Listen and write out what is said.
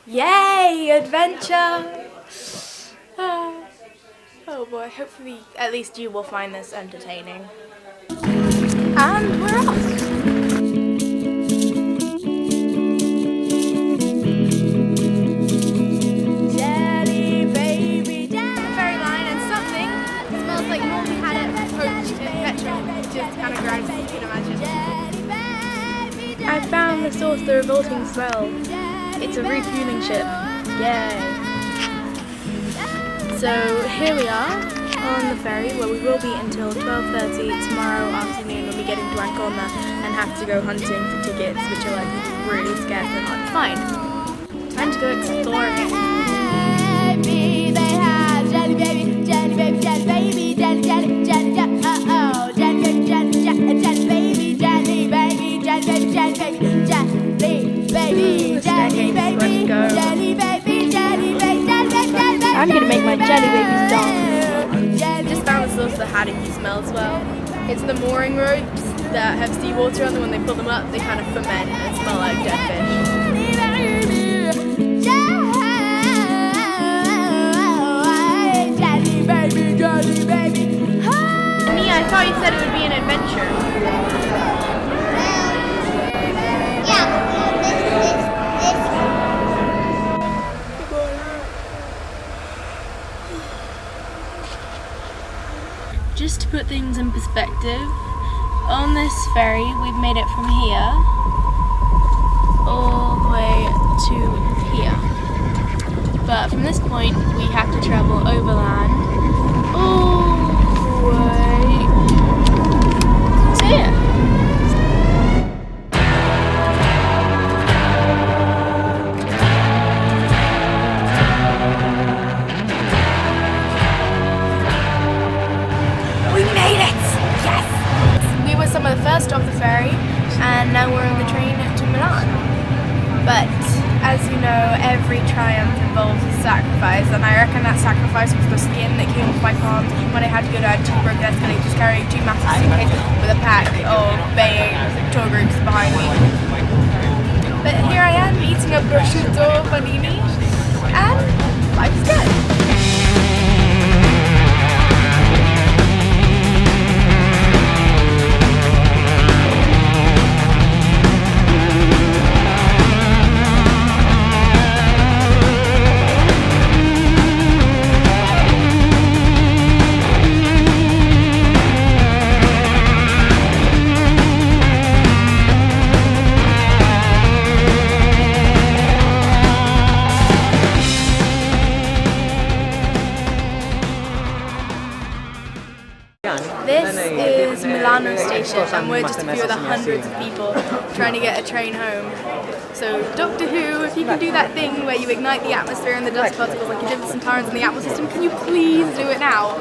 Yay! Adventure! Oh boy, hopefully at least you will find this entertaining. And we're off! Jellybaby Tours! Ferry line and something smells like normally had it poached in petrol. Just kind of gross, you can imagine. I found the source of the revolting smell. It's a refueling ship. Yay! So here we are on the ferry where we will be until 12:30 tomorrow afternoon when we get into Volcano and have to go hunting for tickets, which are like really scarce and hard to find. Time to go exploring. They have Jellybaby, Jellybaby, Jellybaby, Jellybaby, Jellybaby, Jellybaby, Jellybaby, Jellybaby, Jellybaby, Jellybaby, Jellybaby. I'm gonna make my Jellybabies dance. Just found the source of the hideously smell as well. It's the mooring ropes that have seawater on them. When they pull them up, they kind of ferment and smell like dead fish. Me, I thought you said it would be an adventure. Just to put things in perspective, on this ferry we've made it from here all the way to here. But from this point we have to travel overland all the way to here. Some of the first off the ferry, and now we're on the train to Milan. But as you know, every triumph involves a sacrifice, and I reckon that sacrifice was the skin that came off my palms when I had to go down two broken escalators carrying two massive suitcases with a pack of baying tour groups behind me. But here I am eating a prosciutto panini, and life's good. This is Milano station, and we're just a few of the hundreds of people trying to get a train home. So Doctor Who, if you can do that thing where you ignite the atmosphere and the dust particles like you did with some Tyrants in the Atmosphere system, can you please do it now?